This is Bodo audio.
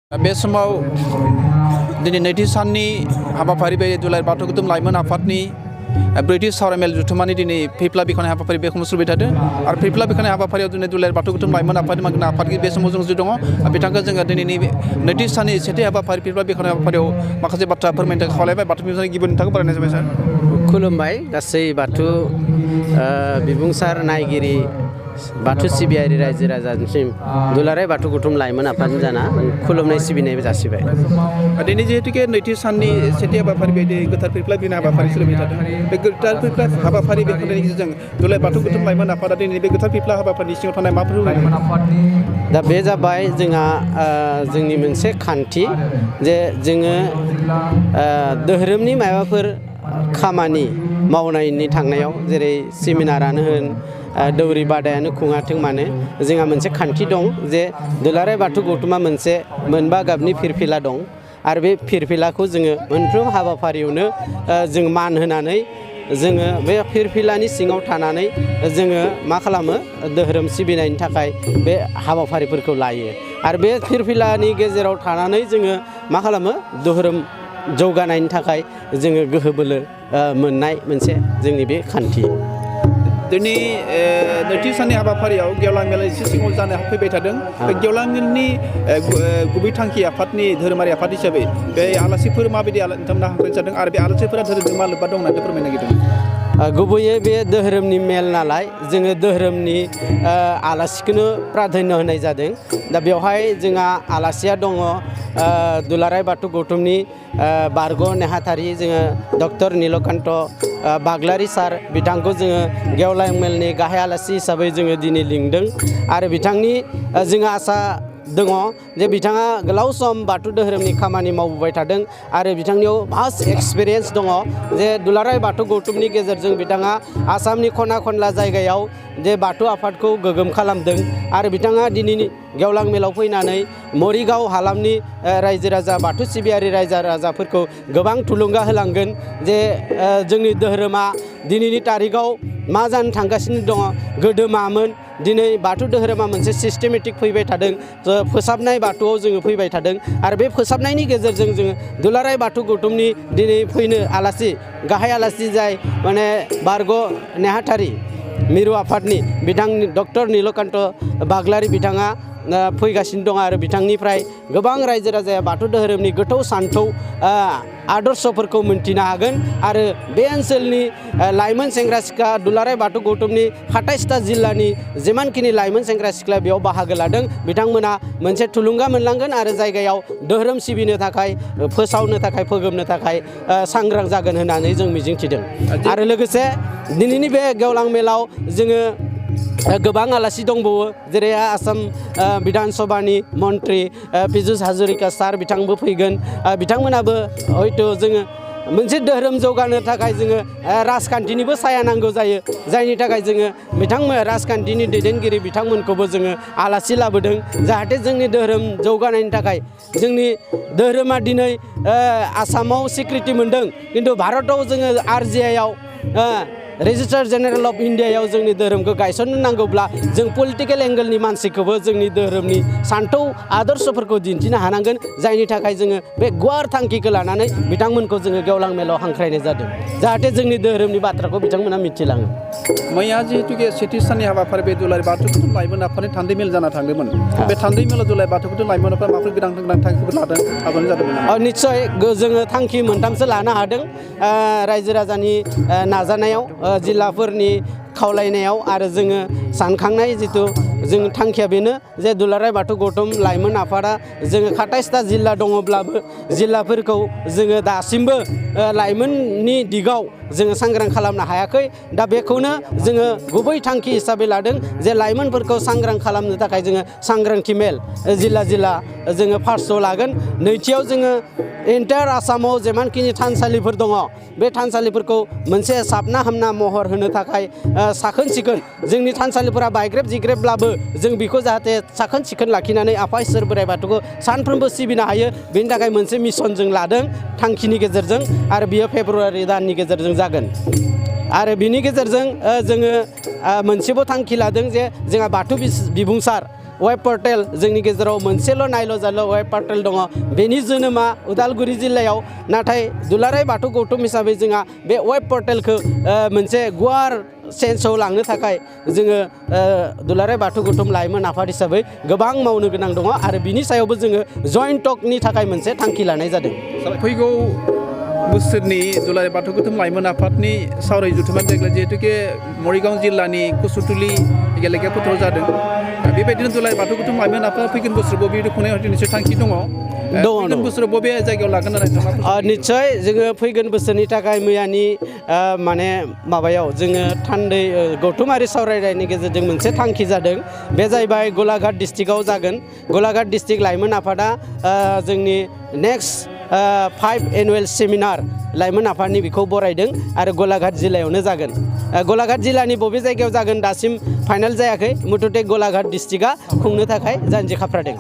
बे समाव दिनै नैथि साननि हाबाफारि बे दुलाराय बाथौ गुदुम लाइमोन आफादनि ब्रैथि सावरायमेल जथुम्मानि दिनै फैफ्ला बेखेवनाय हाबाफारि बेखौ सोलिबाय थादों आरो फैफ्ला बेखेवनाय हाबाफारियाव दिनै दुलाराय बाथौ गुदुम लाइमोन आफादनि माखासे आफादगिरि बे समाव जों दङ बिथांखौ जोङो दिनैनि नैथि साननि सेथि हाबाफारि फैफ्ला बेखेवनाय हाबाफारियाव माखासे बाथ्रा फोरमायनो थाखाय खावलायबाय बाथौ बिबुंसारनि गिबि नोंथांखौ बरायनाय जाबाय सार। खुलुमबाय गासै बाथौ बिबुंसार नायगिरि बाथौ सिबियारि रायजो राजानिसिम दुलाराय बाथौ गौथुम लाइमोन आफादनि जाना खुलुमनाय सिबिनाय जासिबाय। दिनै जिहेतुके नैथि साननि सेथि हाबाफारि बायदि गोथार फैफ्ला बेखेवनाय हाबाफारि सोलिबाय थादों बे गोथार फैफ्ला हाबाफारि बेखेवनायनि गेजेरजों दुलाराय बाथौ गौथुम लाइमोन आफादा दिनै बे गोथार फैफ्ला हाबाफारिनि सिङाव थानाय माफोर दा बे जाबाय जोंहा जोंनि मोनसे खान्थि जे जोङो धोरोमनि माबाफोर खामानि मावनायनि थांनायाव जेरै सेमिनारानो होन दौरि बादायानो खुङाथों मानो जोंहा मोनसे खान्थि दं जे दुलाराय बाथौ गौथुमा मोनसे मोनबा गाबनि फिरफिला दं आरो बे फिरफिलाखौ जोङो मोनफ्रोम हाबाफारियावनो जों मान होनानै जोङो बे फिरफिलानि सिङाव थानानै जोङो मा खालामो धोरोम सिबिनायनि थाखाय बे हाबाफारिफोरखौ लायो आरो बे फिरफिलानि गेजेराव थानानै जोङो मा खालामो धोरोम जौगानायनि थाखाय जोङो गोहो बोलो मोननाय मोनसे जोंनि बे खान्थि। दिनै नैथि साननि हाबाफारियाव गेवलां मेल एसे सिङाव जानो फैबाय थादों बे गेवलां मेलनि गुबै थांखि आफादनि धोरोमारि आफाद हिसाबै बे आलासिफोर माबायदि नोंथांमोना हांख्रायनाय जादों आरो बे आलासिफोरा धोरोमजों मा लोब्बा दं होननानै फोरमायनो नागिरदों। गुबैयै बे धोरोमनि मेल नालाय जोङो धोरोमनि आलासिखौनो प्राधान्य होनाय जादों। दा बेवहाय जोंहा आलासिया दङ दुलाराय बाथौ गौथुमनि बारग' नेहाथारि जोङो डक्टर नीलकान्त बाग्लारि सार बिथांखौ जोङो गेवलां मेलनि गाहाय आलासि हिसाबै जोङो दिनै लिंदों आरो बिथांनि जोङो आसा दङ जे बिथाङा गोलाव सम बाथौ धोरोमनि खामानि मावबोबाय थादों आरो बिथांनियाव भास्ट एक्सपिरियेन्स दङ जे दुलाराय बाथौ गौथुमनि गेजेरजों बिथाङा आसामनि खना खनला जायगायाव जे बाथौ आफादखौ गोगोम खालामदों आरो बिथाङा दिनैनि गेवलां मेलाव फैनानै मरिगाव हालामनि रायजो राजा बाथौ सिबियारि रायजो राजाफोरखौ गोबां थुलुंगा होलांगोन जे जोंनि धोरोमा दिनैनि तारिखाव मा जानो थांगासिनो दङ गोदो मामोन दिनै बाथौ धोरोमा मोनसे सिस्टेमेटिक फैबाय थादों फोसाबनाय बाथौआव जोङो फैबाय थादों आरो बे फोसाबनायनि गेजेरजों जोङो दुलाराय बाथौ गौथुमनि दिनै फैनो आलासि गाहाय आलासि जाय माने बारग' नेहाथारि मिरु आफादनि बिथां डक्टर नीलकान्त बाग्लारि बिथाङा फैगासिनो दं आरो बिथांनिफ्राय गोबां रायजो राजाया बाथौ धोरोमनि गोथौ सान्थौ आदर्शफोरखौ मोन्थिनो हागोन आरो बे ओनसोलनि लाइमोन सेंग्रा सिख्ला दुलाराय बाथौ गौथुमनि 27टा जिल्लानि जिमानखिनि लाइमोन सेंग्रा सिख्ला बेयाव बाहागो लादों बिथांमोना मोनसे थुलुंगा मोनलांगोन आरो जायगायाव धोरोम सिबिनो थाखाय फोसावनो थाखाय फोगोमनो थाखाय सांग्रां जागोन होननानै जों मिजिंथिदों आरो लोगोसे दिनैनि बे गेवलां मेलाव जोङो गोबां आलासि दंबावो जेरै आसाम बिधान सभानि मन्त्रि पीयुष हाजरिका सार बिथांबो फैगोन बिथांमोनाबो हयथ' जोङो मोनसे धोरोम जौगानो थाखाय जोङो राजखान्थिनिबो साया नांगौ जायो जायनि थाखाय जोङो बिथांमोन राजखान्थिनि दैदेनगिरि बिथांमोनखौबो जोङो आलासि लाबोदों जाहाथे जोंनि धोरोम जौगानायनि थाखाय जोंनि धोरोमा दिनै आसामाव स्वीकृति मोनदों खिन्थु भारताव जोङो RGIआव रेजिस्टार जेनेरेल अफ इन्डियायाव जोंनि धोरोमखौ गायसननो नांगौब्ला जों पलिटिकेल एंगेलनि मानसिखौबो जोंनि धोरोमनि सान्थौ आदर्शफोरखौ दिन्थिनो हानांगोन जायनि थाखाय जोङो बे गुवार थांखिखौ लानानै बिथांमोनखौ जोङो गेवलां मेलाव हांख्रायनाय जादों जाहाथे जोंनि धोरोमनि बाथ्राखौ बिथांमोना मिथिलाङो। मैया जिहेतुके सेथि साननि हाबाफारि बे दुलाराय बाथौ गौथुम लाइमोन आफादनि थान्दै मेल जाना थांदोंमोन बे थान्दै मेलाव दुलाराय बाथौ गौथुम लाइमोन आफादा माबाफोर गोदान थांखिफोर लादों आगान जादोंमोन? निस्सय जोङो थांखि मोनथामसो लानो हादों रायजो राजानि नाजानायाव जिल्लाफोरनि खावलायनायाव आरो जोङो सानखांनाय जिथु जों थांखिया बेनो जे दुलाराय बाथौ गौथुम लाइमोन आफादा जोङो 27टा जिल्ला दङब्लाबो जिल्लाफोरखौ जोङो दासिमबो लाइमोननि दिगाव जोङो सांग्रां खालामनो हायाखै दा बेखौनो जोङो गुबै थांखि हिसाबै लादों जे लाइमोनफोरखौ सांग्रां खालामनो थाखाय जोङो सांग्रांथि मेल जिल्ला जिल्ला जोङो फार्स्टआव लागोन नैथियाव जोङो एन्टायार आसामाव जेमानखिनि थानसालिफोर दङ बे थानसालिफोरखौ मोनसे साबना हामना महर होनो थाखाय साखोन सिखोन जोंनि थानसालिफोरा बायग्रेब जिग्रेबब्लाबो जों बेखौ जाहाथे साखोन सिखोन लाखिनानै आफा इसोर बोराइ बाथौखौ सानफ्रोमबो सिबिनो हायो बेनि थाखाय मोनसे मिशन जों लादों थांखिनि गेजेरजों आरो बियो फेब्रुवारि दाननि गेजेरजों जागोन आरो बिनि गेजेरजों जोङो मोनसेबो थांखि लादों जे जोंहा बाथौ बिबुंसार वेब पर्टेल जोंनि गेजेराव मोनसेल' नायल' जाल' वेब पर्टेल दङ बेनि जोनोमा उदालगुरि जिल्लायाव नाथाय दुलाराय बाथौ गौथुम हिसाबै जोंहा बे वेब पर्टेलखौ मोनसे गुवार सेन्सआव लांनो थाखाय जोङो दुलाराय बाथौ गौथुम लाइमोन आफाद हिसाबै गोबां मावनो गोनां दङ आरो बिनि सायावबो जोङो जइन्ट टकनि थाखाय मोनसे थांखि लानाय जादों फैगौ बोसोरनि दुलाराय बाथौ गौथुम लाइमोन आफादनि सावराय जथुमा देग्लाय जिहेतुके मरिगाव जिल्लानि कुसुतुलि गेलेग्रा फोथाराव जादों बेबायदिनो दुलाराय बाथौ गौथुम लाइमोन आफादा फैगोन बोसोराव बबे खुंनायाव मोनसे थांखि दङ फैगोन बोसोराव बबे जायगायाव लागोन आरो निस्सय जोङो फैगोन बोसोरनि थाखाय मैयानि माने माबायाव जोङो थान्दै गौथुमारि सावरायनायनि गेजेरजों मोनसे थांखि जादों बे जाहैबाय गलाघाट डिस्ट्रिक्टआव जागोन गलाघाट डिस्ट्रिक्ट लाइमोन आफादा जोंनि नेक्स्ट 5 एनुवेल सेमिनार लाइमोन आफादनि बेखौ बरायदों आरो गलाघाट जिल्लायावनो जागोन गलाघाट जिल्लानि बबे जायगायाव जागोन दासिम फाइनाल जायाखै मुथथे गलाघाट डिस्ट्रिक्टआ खुंनो थाखाय जानजि खाफ्रादों